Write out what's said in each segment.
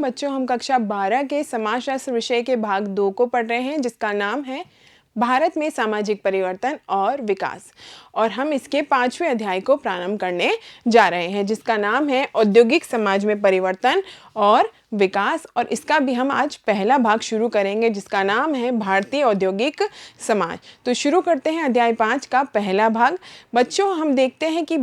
बच्चों, हम कक्षा 12 के समाजशास्त्र विषय के भाग 2 को पढ़ रहे हैं, जिसका नाम है भारत में सामाजिक परिवर्तन और विकास। और हम इसके 5वें अध्याय को प्रारंभ करने जा रहे हैं, जिसका नाम है औद्योगिक समाज में परिवर्तन और विकास। और इसका भी हम आज पहला भाग शुरू करेंगे, जिसका नाम है भारतीय औद्योगिक समाज। तो शुरू करते हैं अध्याय 5 का पहला भाग। बच्चों, हम देखते हैं कि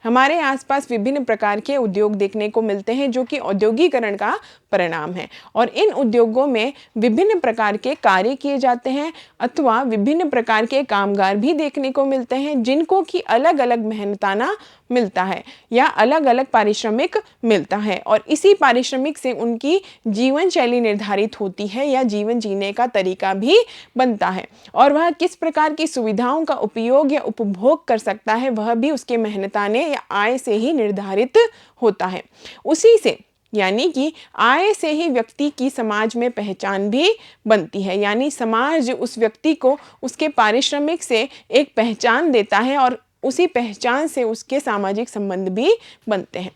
हमारे आसपास विभिन्न प्रकार के उद्योग देखने को मिलते हैं, जो कि औद्योगिकरण का परिणाम है। और इन उद्योगों में विभिन्न प्रकार के कार्य किए जाते हैं अथवा विभिन्न प्रकार के कामगार भी देखने को मिलते हैं, जिनको कि अलग अलग मेहनताना मिलता है या अलग अलग पारिश्रमिक मिलता है। और इसी पारिश्रमिक से उनकी जीवन शैली निर्धारित होती है या जीवन जीने का तरीका भी बनता है। और वह किस प्रकार की सुविधाओं का उपयोग या उपभोग कर सकता है, वह भी उसके मेहनताने या आय से ही निर्धारित होता है। उसी से यानी कि आय से ही व्यक्ति की समाज में पहचान भी बनती है, यानी समाज उस व्यक्ति को उसके पारिश्रमिक से एक पहचान देता है और उसी पहचान से उसके सामाजिक संबंध भी बनते हैं।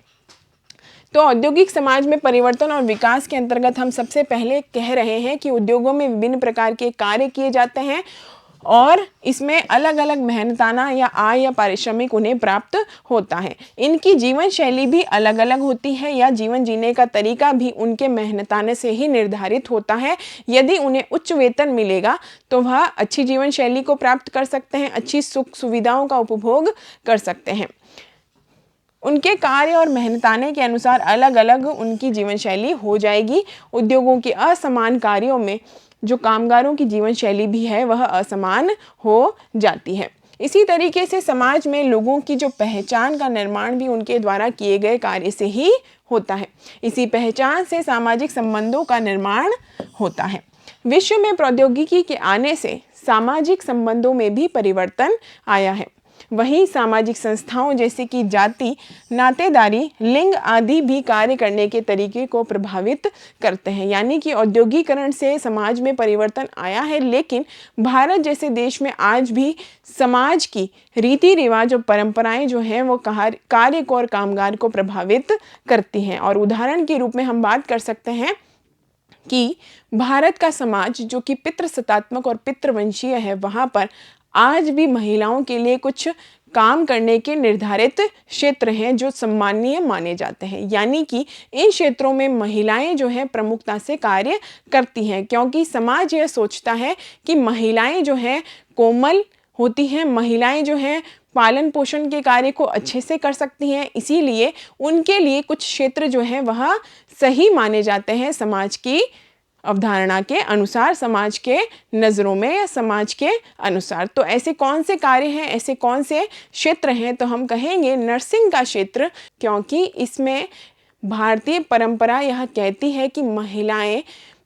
तो औद्योगिक समाज में परिवर्तन और विकास के अंतर्गत हम सबसे पहले कह रहे हैं कि उद्योगों में विभिन्न प्रकार के कार्य किए जाते हैं और इसमें अलग अलग मेहनताना या आय या पारिश्रमिक उन्हें प्राप्त होता है। इनकी जीवन शैली भी अलग अलग होती है या जीवन जीने का तरीका भी उनके मेहनताने से ही निर्धारित होता है। यदि उन्हें उच्च वेतन मिलेगा तो वह अच्छी जीवन शैली को प्राप्त कर सकते हैं, अच्छी सुख सुविधाओं का उपभोग कर सकते हैं। उनके कार्य और मेहनताने के अनुसार अलग अलग उनकी जीवन शैली हो जाएगी। उद्योगों के असमान कार्यों में जो कामगारों की जीवन शैली भी है, वह असमान हो जाती है। इसी तरीके से समाज में लोगों की जो पहचान का निर्माण भी उनके द्वारा किए गए कार्य से ही होता है। इसी पहचान से सामाजिक संबंधों का निर्माण होता है। विश्व में प्रौद्योगिकी के आने से सामाजिक संबंधों में भी परिवर्तन आया है। वहीं सामाजिक संस्थाओं जैसे कि जाति, नातेदारी, लिंग आदि भी कार्य करने के तरीके को प्रभावित करते हैं। यानी कि औद्योगिकरण से समाज में परिवर्तन आया है, लेकिन भारत जैसे देश में आज भी समाज की रीति रिवाज और परंपराएं जो हैं वो कार्य को और कामगार को प्रभावित करती हैं। और उदाहरण के रूप में हम बात कर सकते हैं कि भारत का समाज जो कि पितृसत्तात्मक और पितृवंशीय है, वहाँ पर आज भी महिलाओं के लिए कुछ काम करने के निर्धारित क्षेत्र हैं जो सम्माननीय माने जाते हैं। यानी कि इन क्षेत्रों में महिलाएं जो हैं प्रमुखता से कार्य करती हैं, क्योंकि समाज यह सोचता है कि महिलाएं जो हैं कोमल होती हैं, महिलाएं जो हैं पालन पोषण के कार्य को अच्छे से कर सकती हैं। इसीलिए उनके लिए कुछ क्षेत्र जो हैं वह सही माने जाते हैं समाज की अवधारणा के अनुसार, समाज के नज़रों में या समाज के अनुसार। तो ऐसे कौन से कार्य हैं, ऐसे कौन से क्षेत्र हैं? तो हम कहेंगे नर्सिंग का क्षेत्र, क्योंकि इसमें भारतीय परंपरा यह कहती है कि महिलाएं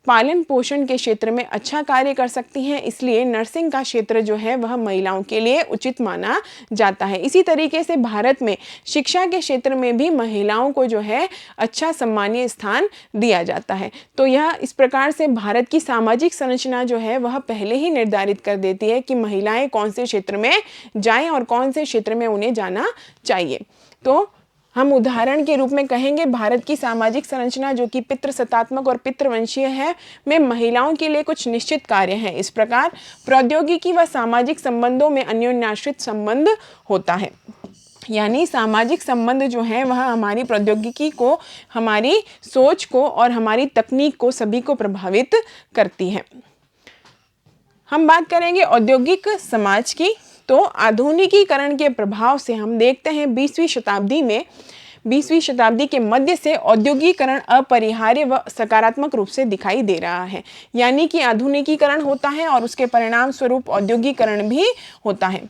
पालन पोषण के क्षेत्र में अच्छा कार्य कर सकती हैं, इसलिए नर्सिंग का क्षेत्र जो है वह महिलाओं के लिए उचित माना जाता है। इसी तरीके से भारत में शिक्षा के क्षेत्र में भी महिलाओं को जो है अच्छा सम्मानीय स्थान दिया जाता है। तो यह इस प्रकार से भारत की सामाजिक संरचना जो है वह पहले ही निर्धारित कर देती है कि महिलाएं कौन से क्षेत्र में जाएं और कौन से क्षेत्र में उन्हें जाना चाहिए। तो हम उदाहरण के रूप में कहेंगे भारत की सामाजिक संरचना जो कि पितृसत्तात्मक और पितृवंशीय है, में महिलाओं के लिए कुछ निश्चित कार्य हैं। इस प्रकार प्रौद्योगिकी व सामाजिक संबंधों में अन्योन्याश्रित संबंध होता है। यानी सामाजिक संबंध जो है वह हमारी प्रौद्योगिकी को, हमारी सोच को और हमारी तकनीक को सभी को प्रभावित करती है। हम बात करेंगे औद्योगिक समाज की। तो आधुनिकीकरण के प्रभाव से हम देखते हैं 20वीं शताब्दी के मध्य से औद्योगिकरण अपरिहार्य व सकारात्मक रूप से दिखाई दे रहा है। यानी कि आधुनिकीकरण होता है और उसके परिणाम स्वरूप औद्योगिकरण भी होता है।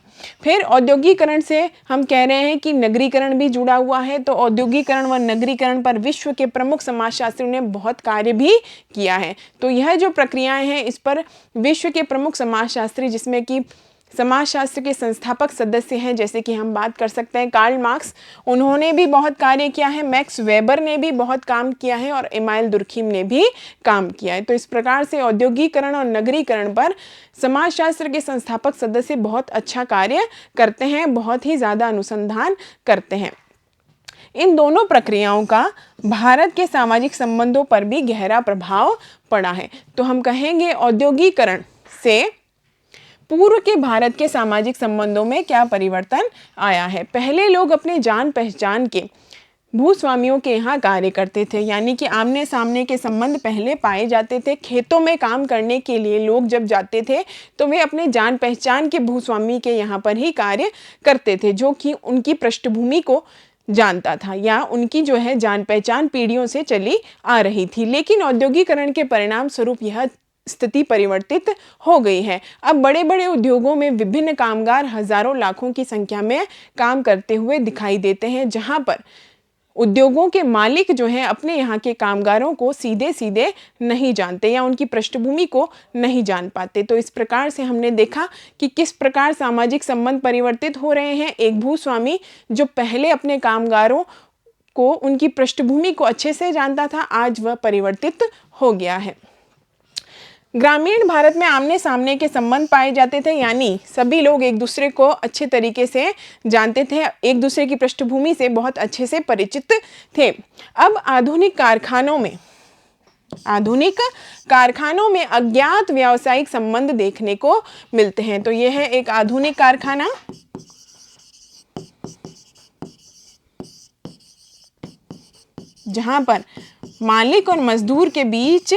फिर औद्योगिकरण से हम कह रहे हैं कि नगरीकरण भी जुड़ा हुआ है। तो औद्योगिकरण व नगरीकरण पर विश्व के प्रमुख समाजशास्त्रियों ने बहुत कार्य भी किया है। तो यह जो प्रक्रियाएं हैं, इस पर विश्व के प्रमुख समाजशास्त्री, जिसमें कि समाजशास्त्र के संस्थापक सदस्य हैं, जैसे कि हम बात कर सकते हैं कार्ल मार्क्स, उन्होंने भी बहुत कार्य किया है, मैक्स वेबर ने भी बहुत काम किया है और इमाइल दुर्खीम ने भी काम किया है। तो इस प्रकार से औद्योगिकरण और नगरीकरण पर समाजशास्त्र के संस्थापक सदस्य बहुत अच्छा कार्य करते हैं, बहुत ही ज़्यादा अनुसंधान करते हैं। इन दोनों प्रक्रियाओं का भारत के सामाजिक संबंधों पर भी गहरा प्रभाव पड़ा है। तो हम कहेंगे औद्योगिकरण से पूर्व के भारत के सामाजिक संबंधों में क्या परिवर्तन आया है। पहले लोग अपने जान पहचान के भूस्वामियों के यहाँ कार्य करते थे, यानी कि आमने सामने के संबंध पहले पाए जाते थे। खेतों में काम करने के लिए लोग जब जाते थे तो वे अपने जान पहचान के भूस्वामी के यहाँ पर ही कार्य करते थे, जो कि उनकी पृष्ठभूमि को जानता था या उनकी जो है जान पहचान पीढ़ियों से चली आ रही थी। लेकिन औद्योगिकरण के परिणाम स्वरूप यह स्थिति परिवर्तित हो गई है। अब बड़े बड़े उद्योगों में विभिन्न कामगार हजारों लाखों की संख्या में काम करते हुए दिखाई देते हैं, जहां पर उद्योगों के मालिक जो हैं अपने यहाँ के कामगारों को सीधे सीधे नहीं जानते या उनकी पृष्ठभूमि को नहीं जान पाते। तो इस प्रकार से हमने देखा कि किस प्रकार सामाजिक संबंध परिवर्तित हो रहे हैं। एक भूस्वामी जो पहले अपने कामगारों को उनकी पृष्ठभूमि को अच्छे से जानता था, आज वह परिवर्तित हो गया है। ग्रामीण भारत में आमने सामने के संबंध पाए जाते थे, यानी सभी लोग एक दूसरे को अच्छे तरीके से जानते थे, एक दूसरे की पृष्ठभूमि से बहुत अच्छे से परिचित थे। अब आधुनिक कारखानों में अज्ञात व्यावसायिक संबंध देखने को मिलते हैं। तो यह है एक आधुनिक कारखाना, जहां पर मालिक और मजदूर के बीच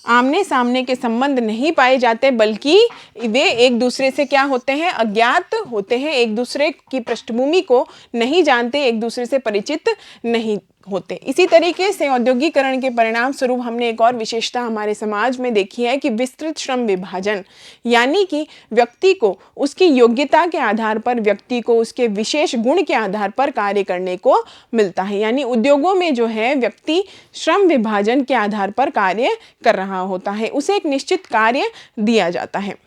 आमने सामने के संबंध नहीं पाए जाते, बल्कि वे एक दूसरे से क्या होते हैं, अज्ञात होते हैं, एक दूसरे की पृष्ठभूमि को नहीं जानते, एक दूसरे से परिचित नहीं होते। इसी तरीके से औद्योगिकरण के परिणाम स्वरूप हमने एक और विशेषता हमारे समाज में देखी है कि विस्तृत श्रम विभाजन, यानी कि व्यक्ति को उसकी योग्यता के आधार पर, व्यक्ति को उसके विशेष गुण के आधार पर कार्य करने को मिलता है। यानी उद्योगों में जो है व्यक्ति श्रम विभाजन के आधार पर कार्य कर रहा होता है, उसे एक निश्चित कार्य दिया जाता है।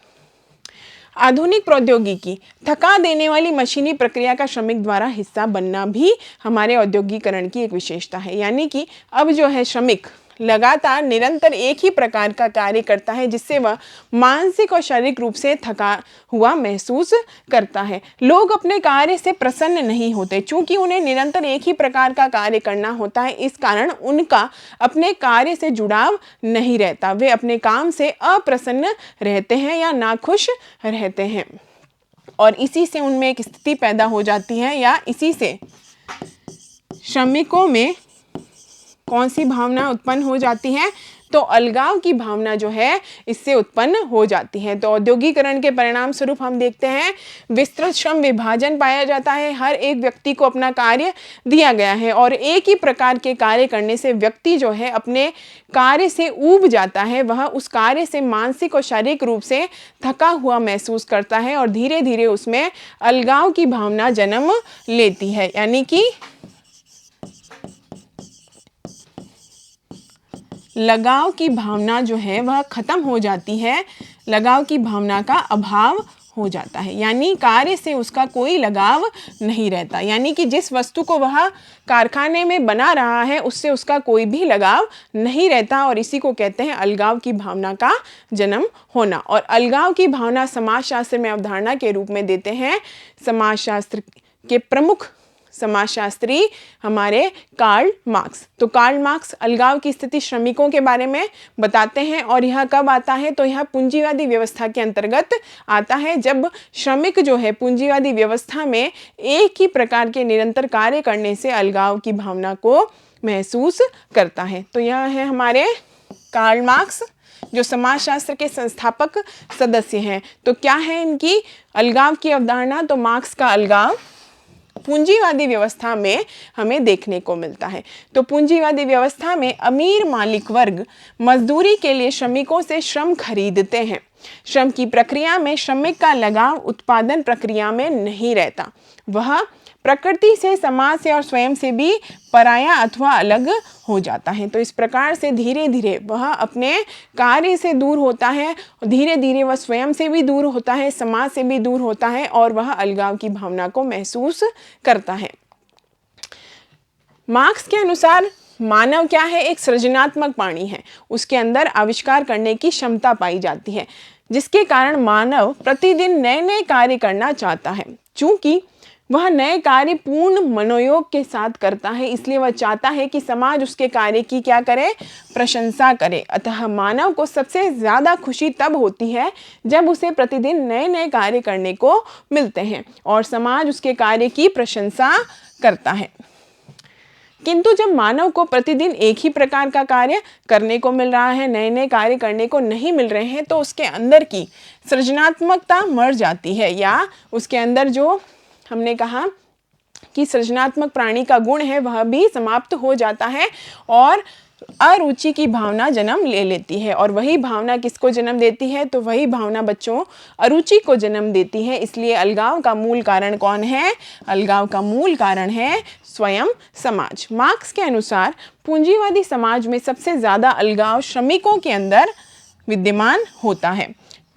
आधुनिक प्रौद्योगिकी, थका देने वाली मशीनी प्रक्रिया का श्रमिक द्वारा हिस्सा बनना भी हमारे औद्योगिकरण की एक विशेषता है। यानी कि अब जो है श्रमिक लगातार निरंतर एक ही प्रकार का कार्य करता है, जिससे वह मानसिक और शारीरिक रूप से थका हुआ महसूस करता है। लोग अपने कार्य से प्रसन्न नहीं होते, चूंकि उन्हें निरंतर एक ही प्रकार का कार्य करना होता है। इस कारण उनका अपने कार्य से जुड़ाव नहीं रहता, वे अपने काम से अप्रसन्न रहते हैं या नाखुश रहते हैं, और इसी से उनमें एक स्थिति पैदा हो जाती है, या इसी से श्रमिकों में कौन सी भावना उत्पन्न हो जाती है, तो अलगाव की भावना जो है इससे उत्पन्न हो जाती है। तो औद्योगिकरण के परिणाम स्वरूप हम देखते हैं विस्तृत श्रम विभाजन पाया जाता है, हर एक व्यक्ति को अपना कार्य दिया गया है, और एक ही प्रकार के कार्य करने से व्यक्ति जो है अपने कार्य से ऊब जाता है, वह उस कार्य से मानसिक और शारीरिक रूप से थका हुआ महसूस करता है, और धीरे धीरे उसमें अलगाव की भावना जन्म लेती है। यानी कि लगाव की भावना जो है वह खत्म हो जाती है, लगाव की भावना का अभाव हो जाता है, यानी कार्य से उसका कोई लगाव नहीं रहता। यानी कि जिस वस्तु को वह कारखाने में बना रहा है उससे उसका कोई भी लगाव नहीं रहता, और इसी को कहते हैं अलगाव की भावना का जन्म होना। और अलगाव की भावना समाजशास्त्र में अवधारणा के रूप में देते हैं समाजशास्त्र के प्रमुख समाजशास्त्री हमारे कार्ल मार्क्स। तो कार्ल मार्क्स अलगाव की स्थिति श्रमिकों के बारे में बताते हैं, और यह कब आता है, तो यह पूंजीवादी व्यवस्था के अंतर्गत आता है, जब श्रमिक जो है पूंजीवादी व्यवस्था में एक ही प्रकार के निरंतर कार्य करने से अलगाव की भावना को महसूस करता है। तो यह है हमारे कार्ल मार्क्स, जो समाजशास्त्र के संस्थापक सदस्य हैं। तो क्या है इनकी अलगाव की अवधारणा, तो मार्क्स का अलगाव पूंजीवादी व्यवस्था में हमें देखने को मिलता है। तो पूंजीवादी व्यवस्था में अमीर मालिक वर्ग मजदूरी के लिए श्रमिकों से श्रम खरीदते हैं। श्रम की प्रक्रिया में श्रमिक का लगाव उत्पादन प्रक्रिया में नहीं रहता, वह प्रकृति से, समाज से और स्वयं से भी पराया अथवा अलग हो जाता है। तो इस प्रकार से धीरे धीरे वह अपने कार्य से दूर होता है, धीरे धीरे वह स्वयं से भी दूर होता है, समाज से भी दूर होता है, और वह अलगाव की भावना को महसूस करता है। मार्क्स के अनुसार मानव क्या है, एक सृजनात्मक प्राणी है, उसके अंदर आविष्कार करने की क्षमता पाई जाती है, जिसके कारण मानव प्रतिदिन नए नए कार्य करना चाहता है। चूंकि वह नए कार्य पूर्ण मनोयोग के साथ करता है, इसलिए वह चाहता है कि समाज उसके कार्य की क्या करे, प्रशंसा करे। अतः मानव को सबसे ज़्यादा खुशी तब होती है जब उसे प्रतिदिन नए नए कार्य करने को मिलते हैं और समाज उसके कार्य की प्रशंसा करता है। किंतु जब मानव को प्रतिदिन एक ही प्रकार का कार्य करने को मिल रहा है, नए नए कार्य करने को नहीं मिल रहे हैं, तो उसके अंदर की सृजनात्मकता मर जाती है, या उसके अंदर जो हमने कहा कि सृजनात्मक प्राणी का गुण है वह भी समाप्त हो जाता है और अरुचि की भावना जन्म ले लेती है। और वही भावना किसको जन्म देती है, तो वही भावना बच्चों अरुचि को जन्म देती है। इसलिए अलगाव का मूल कारण कौन है, अलगाव का मूल कारण है स्वयं समाज। मार्क्स के अनुसार पूंजीवादी समाज में सबसे ज़्यादा अलगाव श्रमिकों के अंदर विद्यमान होता है,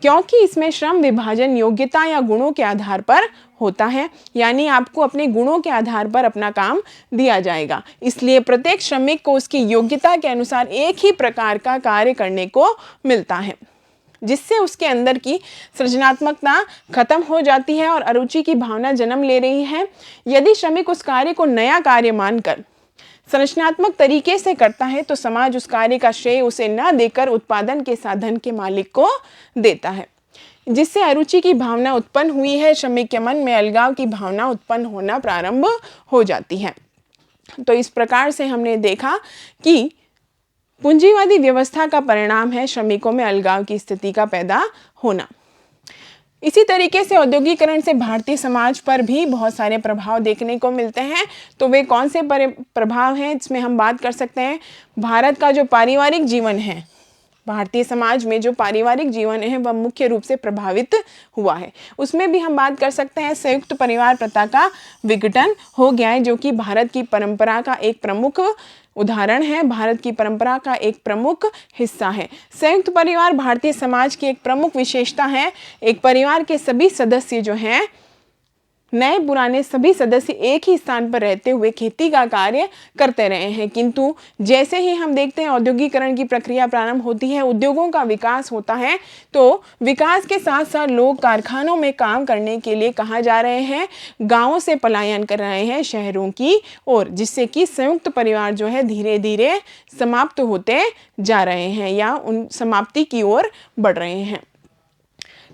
क्योंकि इसमें श्रम विभाजन योग्यता या गुणों के आधार पर होता है, यानी आपको अपने गुणों के आधार पर अपना काम दिया जाएगा। इसलिए प्रत्येक श्रमिक को उसकी योग्यता के अनुसार एक ही प्रकार का कार्य करने को मिलता है, जिससे उसके अंदर की सृजनात्मकता खत्म हो जाती है और अरुचि की भावना जन्म ले रही है। यदि श्रमिक उस कार्य को नया कार्य मानकर संरचनात्मक तरीके से करता है तो समाज उस कार्य का श्रेय उसे न देकर उत्पादन के साधन के मालिक को देता है, जिससे अरुचि की भावना उत्पन्न हुई है। श्रमिक के मन में अलगाव की भावना उत्पन्न होना प्रारंभ हो जाती है। तो इस प्रकार से हमने देखा कि पूंजीवादी व्यवस्था का परिणाम है श्रमिकों में अलगाव की स्थिति का पैदा होना। इसी तरीके से औद्योगिकरण से भारतीय समाज पर भी बहुत सारे प्रभाव देखने को मिलते हैं। तो वे कौन से प्रभाव हैं, इसमें हम बात कर सकते हैं। भारत का जो पारिवारिक जीवन है, भारतीय समाज में जो पारिवारिक जीवन है वह मुख्य रूप से प्रभावित हुआ है। उसमें भी हम बात कर सकते हैं संयुक्त परिवार प्रथा का विघटन हो गया है, जो कि भारत की परंपरा का एक प्रमुख उदाहरण है, भारत की परंपरा का एक प्रमुख हिस्सा है। संयुक्त परिवार भारतीय समाज की एक प्रमुख विशेषता है। एक परिवार के सभी सदस्य जो हैं, नए पुराने सभी सदस्य एक ही स्थान पर रहते हुए खेती का कार्य करते रहे हैं, किंतु जैसे ही हम देखते हैं औद्योगिकरण की प्रक्रिया प्रारंभ होती है, उद्योगों का विकास होता है, तो विकास के साथ साथ लोग कारखानों में काम करने के लिए कहाँ जा रहे हैं, गांवों से पलायन कर रहे हैं शहरों की ओर, जिससे कि संयुक्त परिवार जो है धीरे धीरे समाप्त होते जा रहे हैं या उन समाप्ति की ओर बढ़ रहे हैं।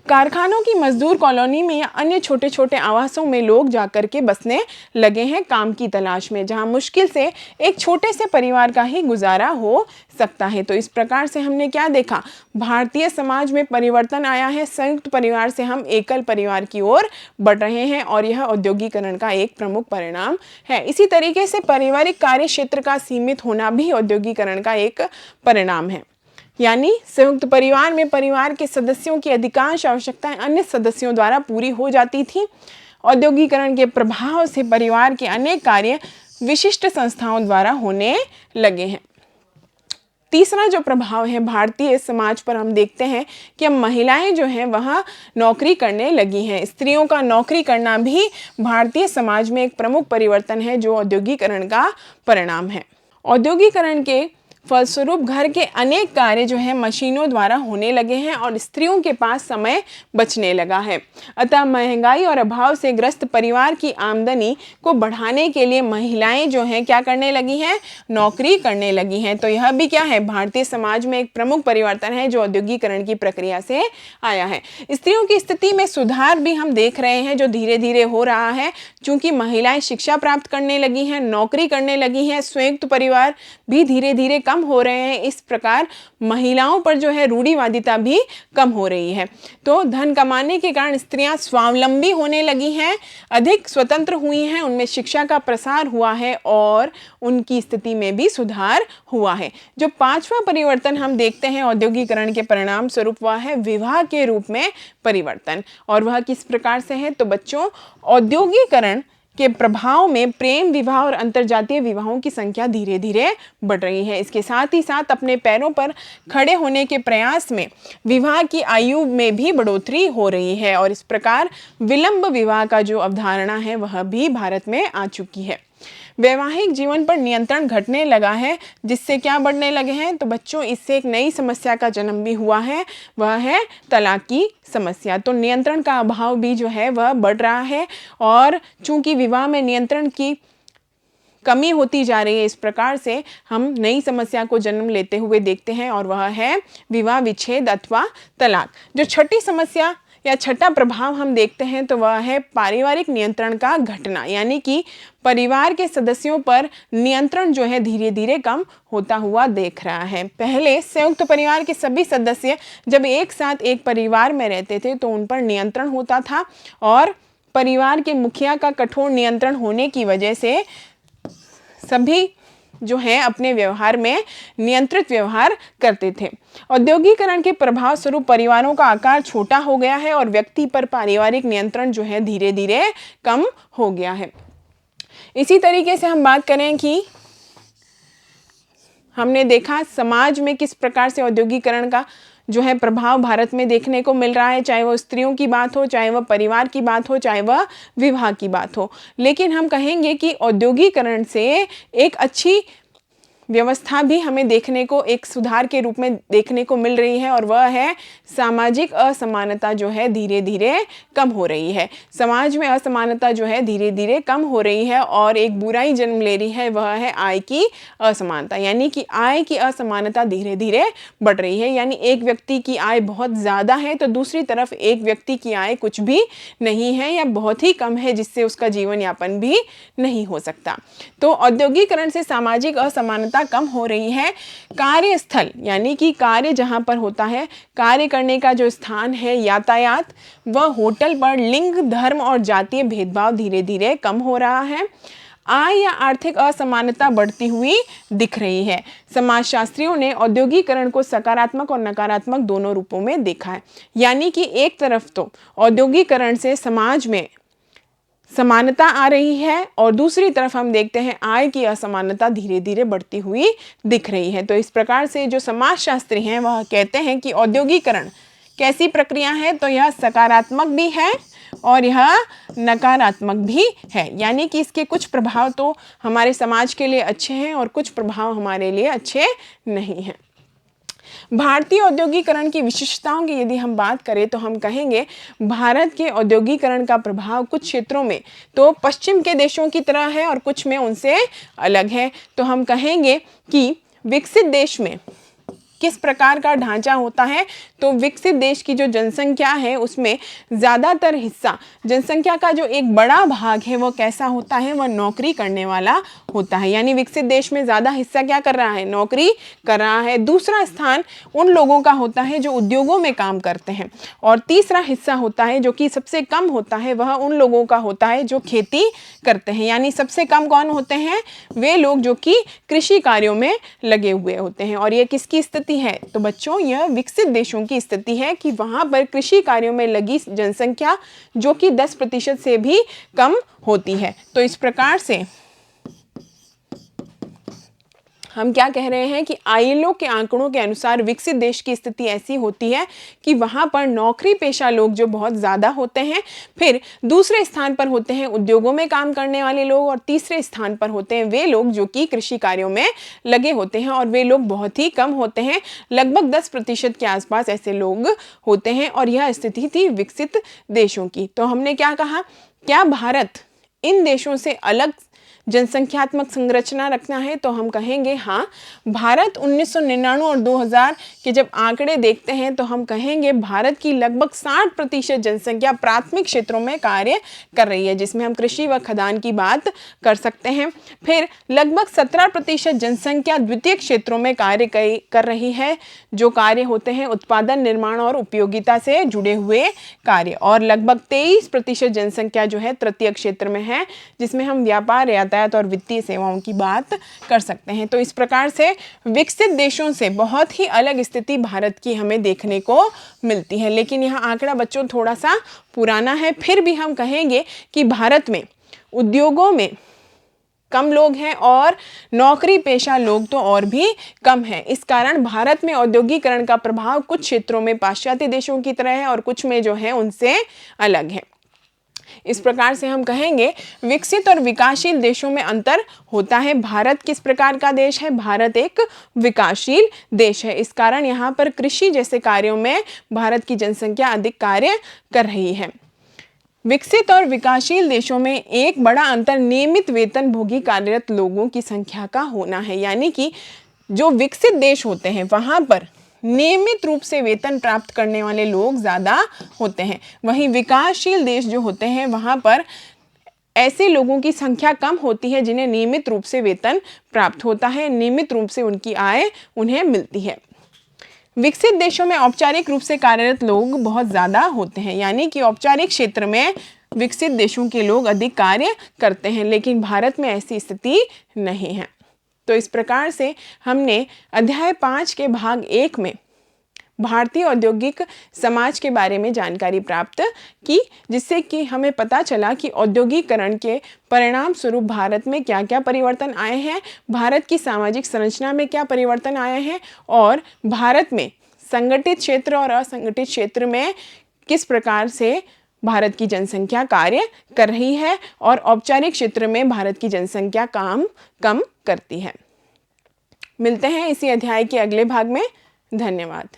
कारखानों की मजदूर कॉलोनी में या अन्य छोटे छोटे आवासों में लोग जाकर के बसने लगे हैं काम की तलाश में, जहां मुश्किल से एक छोटे से परिवार का ही गुजारा हो सकता है। तो इस प्रकार से हमने क्या देखा, भारतीय समाज में परिवर्तन आया है, संयुक्त परिवार से हम एकल परिवार की ओर बढ़ रहे हैं और यह औद्योगिकरण का एक प्रमुख परिणाम है। इसी तरीके से पारिवारिक कार्य क्षेत्र का सीमित होना भी औद्योगिकरण का एक परिणाम है, यानी संयुक्त परिवार में परिवार के सदस्यों की अधिकांश आवश्यकताएं अन्य सदस्यों द्वारा पूरी हो जाती थी। औद्योगिकरण के प्रभाव से परिवार के अनेक कार्य विशिष्ट संस्थाओं द्वारा होने लगे हैं। तीसरा जो प्रभाव है भारतीय समाज पर, हम देखते हैं कि अब महिलाएं जो हैं वह नौकरी करने लगी हैं। स्त्रियों का नौकरी करना भी भारतीय समाज में एक प्रमुख परिवर्तन है, जो औद्योगिकरण का परिणाम है। औद्योगिकरण के फलस्वरूप घर के अनेक कार्य जो है मशीनों द्वारा होने लगे हैं और स्त्रियों के पास समय बचने लगा है। अतः महंगाई और अभाव से ग्रस्त परिवार की आमदनी को बढ़ाने के लिए महिलाएं जो हैं क्या करने लगी हैं, नौकरी करने लगी हैं। तो यह भी क्या है, भारतीय समाज में एक प्रमुख परिवर्तन है जो औद्योगिकरण की प्रक्रिया से आया है। स्त्रियों की स्थिति में सुधार भी हम देख रहे हैं जो धीरे धीरे हो रहा है, चूंकि महिलाएं शिक्षा प्राप्त करने लगी हैं, नौकरी करने लगी हैं, संयुक्त परिवार भी धीरे धीरे कम हो रहे हैं। इस प्रकार महिलाओं पर जो है रूढ़िवादिता भी कम हो रही है। तो धन कमाने के कारण स्त्रियां स्वावलंबी होने लगी हैं, अधिक स्वतंत्र हुई हैं, उनमें शिक्षा का प्रसार हुआ है और उनकी स्थिति में भी सुधार हुआ है। जो पांचवा परिवर्तन हम देखते हैं औद्योगिकरण के परिणाम स्वरूप, वह है विवाह के रूप में परिवर्तन। और वह किस प्रकार से है, तो बच्चों औद्योगिकरण के प्रभाव में प्रेम विवाह और अंतरजातीय विवाहों की संख्या धीरे धीरे बढ़ रही है। इसके साथ ही साथ अपने पैरों पर खड़े होने के प्रयास में विवाह की आयु में भी बढ़ोतरी हो रही है और इस प्रकार विलंब विवाह का जो अवधारणा है वह भी भारत में आ चुकी है। वैवाहिक जीवन पर नियंत्रण घटने लगा है, जिससे क्या बढ़ने लगे हैं, तो बच्चों इससे एक नई समस्या का जन्म भी हुआ है, वह है तलाक की समस्या। तो नियंत्रण का अभाव भी जो है वह बढ़ रहा है, और चूंकि विवाह में नियंत्रण की कमी होती जा रही है, इस प्रकार से हम नई समस्या को जन्म लेते हुए देखते हैं, और वह है विवाह विच्छेद अथवा तलाक। जो छठी समस्या या छठा प्रभाव हम देखते हैं तो वह है पारिवारिक नियंत्रण का घटना, यानी कि परिवार के सदस्यों पर नियंत्रण जो है धीरे धीरे कम होता हुआ देख रहा है। पहले संयुक्त परिवार के सभी सदस्य जब एक साथ एक परिवार में रहते थे तो उन पर नियंत्रण होता था, और परिवार के मुखिया का कठोर नियंत्रण होने की वजह से सभी जो है अपने व्यवहार में नियंत्रित व्यवहार करते थे। औद्योगिकरण के प्रभाव स्वरूप परिवारों का आकार छोटा हो गया है, और व्यक्ति पर पारिवारिक नियंत्रण जो है धीरे धीरे कम हो गया है। इसी तरीके से हम बात करें कि हमने देखा समाज में किस प्रकार से औद्योगिकरण का जो है प्रभाव भारत में देखने को मिल रहा है, चाहे वह स्त्रियों की बात हो, चाहे वह परिवार की बात हो, चाहे वह विवाह की बात हो। लेकिन हम कहेंगे कि औद्योगिकरण से एक अच्छी व्यवस्था भी हमें देखने को एक सुधार के रूप में देखने को मिल रही है, और वह है सामाजिक असमानता जो है धीरे धीरे कम हो रही है। समाज में असमानता जो है धीरे धीरे कम हो रही है, और एक बुराई जन्म ले रही है, वह है आय की असमानता, यानी कि आय की असमानता धीरे धीरे बढ़ रही है। यानी एक व्यक्ति की आय बहुत ज़्यादा है तो दूसरी तरफ एक व्यक्ति की आय कुछ भी नहीं है या बहुत ही कम है, जिससे उसका जीवन यापन भी नहीं हो सकता। तो औद्योगिकरण से सामाजिक असमानता कम हो रही है। कार्यस्थल यानी कि कार्य जहां पर होता है, कार्य करने का जो स्थान है, यातायात, वह होटल पर लिंग, धर्म और जातीय भेदभाव धीरे धीरे कम हो रहा है। आय या आर्थिक असमानता बढ़ती हुई दिख रही है। समाजशास्त्रियों ने औद्योगिकरण को सकारात्मक और नकारात्मक दोनों रूपों में देखा है। यानी कि एक तरफ तो औद्योगिकरण से समाज में समानता आ रही है, और दूसरी तरफ हम देखते हैं आय की असमानता धीरे धीरे बढ़ती हुई दिख रही है। तो इस प्रकार से जो समाजशास्त्री हैं वह कहते हैं कि औद्योगिकरण कैसी प्रक्रिया है, तो यह सकारात्मक भी है और यह नकारात्मक भी है। यानी कि इसके कुछ प्रभाव तो हमारे समाज के लिए अच्छे हैं और कुछ प्रभाव हमारे लिए अच्छे नहीं हैं। भारतीय औद्योगिकरण की विशेषताओं की यदि हम बात करें तो हम कहेंगे भारत के औद्योगिकरण का प्रभाव कुछ क्षेत्रों में तो पश्चिम के देशों की तरह है और कुछ में उनसे अलग है। तो हम कहेंगे कि विकसित देश में किस प्रकार का ढांचा होता है, तो विकसित देश की जो जनसंख्या है उसमें ज़्यादातर हिस्सा, जनसंख्या का जो एक बड़ा भाग है वो कैसा होता है, वह नौकरी करने वाला होता है। यानी विकसित देश में ज़्यादा हिस्सा क्या कर रहा है, नौकरी कर रहा है। दूसरा स्थान उन लोगों का होता है जो उद्योगों में काम करते हैं, और तीसरा हिस्सा होता है जो कि सबसे कम होता है, वह उन लोगों का होता है जो खेती करते हैं। यानी सबसे कम कौन होते हैं, वे लोग जो कि कृषि कार्यों में लगे हुए होते हैं। और ये किसकी स्थिति है, तो बच्चों यह विकसित देशों की स्थिति है कि वहां पर कृषि कार्यों में लगी जनसंख्या जो कि 10% से भी कम होती है। तो इस प्रकार से हम क्या कह रहे हैं कि आईएलओ के आंकड़ों के अनुसार विकसित देश की स्थिति ऐसी होती है कि वहां पर नौकरी पेशा लोग जो बहुत ज़्यादा होते हैं, फिर दूसरे स्थान पर होते हैं उद्योगों में काम करने वाले लोग, और तीसरे स्थान पर होते हैं वे लोग जो कि कृषि कार्यों में लगे होते हैं, और वे लोग बहुत ही कम होते हैं, लगभग 10% के आसपास ऐसे लोग होते हैं। और यह स्थिति थी विकसित देशों की। तो हमने क्या कहा, क्या भारत इन देशों से अलग जनसंख्यात्मक संरचना रखना है, तो हम कहेंगे हाँ। भारत 1999 और 2000 के जब आंकड़े देखते हैं तो हम कहेंगे भारत की लगभग 60% जनसंख्या प्राथमिक क्षेत्रों में कार्य कर रही है, जिसमें हम कृषि व खदान की बात कर सकते हैं। फिर लगभग 17% जनसंख्या द्वितीय क्षेत्रों में कार्य कर रही है, जो कार्य होते हैं उत्पादन, निर्माण और उपयोगिता से जुड़े हुए कार्य। और लगभग 23% जनसंख्या जो है तृतीय क्षेत्र में है, जिसमें हम व्यापार, यातायात और वित्तीय सेवाओं की बात कर सकते हैं। तो इस प्रकार से विकसित देशों से बहुत ही अलग स्थिति भारत की हमें देखने को मिलती है। लेकिन यह आंकड़ा बच्चों थोड़ा सा पुराना है, फिर भी हम कहेंगे कि भारत में उद्योगों में कम लोग हैं और नौकरी पेशा लोग तो और भी कम हैं। इस कारण भारत में औद्योगिकरण का प्रभाव कुछ क्षेत्रों में पाश्चात्य देशों की तरह है और कुछ में जो है उनसे अलग है। इस प्रकार से हम कहेंगे विकसित और विकासशील देशों में अंतर होता है। भारत किस प्रकार का देश है? भारत एक विकासशील देश है। इस कारण यहाँ पर कृषि जैसे कार्यों में भारत की जनसंख्या अधिक कार्य कर रही है। विकसित और विकासशील देशों में एक बड़ा अंतर नियमित वेतन भोगी कार्यरत लोगों की संख्या का होना है। यानी कि जो विकसित देश होते हैं वहां पर नियमित रूप से वेतन प्राप्त करने वाले लोग ज़्यादा होते हैं। वहीं विकासशील देश जो होते हैं वहां पर ऐसे लोगों की संख्या कम होती है जिन्हें नियमित रूप से वेतन प्राप्त होता है, नियमित रूप से उनकी आय उन्हें मिलती है। विकसित देशों में औपचारिक रूप से कार्यरत लोग बहुत ज़्यादा होते हैं। यानी कि औपचारिक क्षेत्र में विकसित देशों के लोग अधिक कार्य करते हैं, लेकिन भारत में ऐसी स्थिति नहीं है। तो इस प्रकार से हमने अध्याय 5 के भाग 1 में भारतीय औद्योगिक समाज के बारे में जानकारी प्राप्त की, जिससे कि हमें पता चला कि औद्योगिकरण के परिणाम स्वरूप भारत में क्या क्या परिवर्तन आए हैं, भारत की सामाजिक संरचना में क्या परिवर्तन आए हैं, और भारत में संगठित क्षेत्र और असंगठित क्षेत्र में किस प्रकार से भारत की जनसंख्या कार्य कर रही है, और औपचारिक क्षेत्र में भारत की जनसंख्या काम कम करती है। मिलते हैं इसी अध्याय के अगले भाग में। धन्यवाद।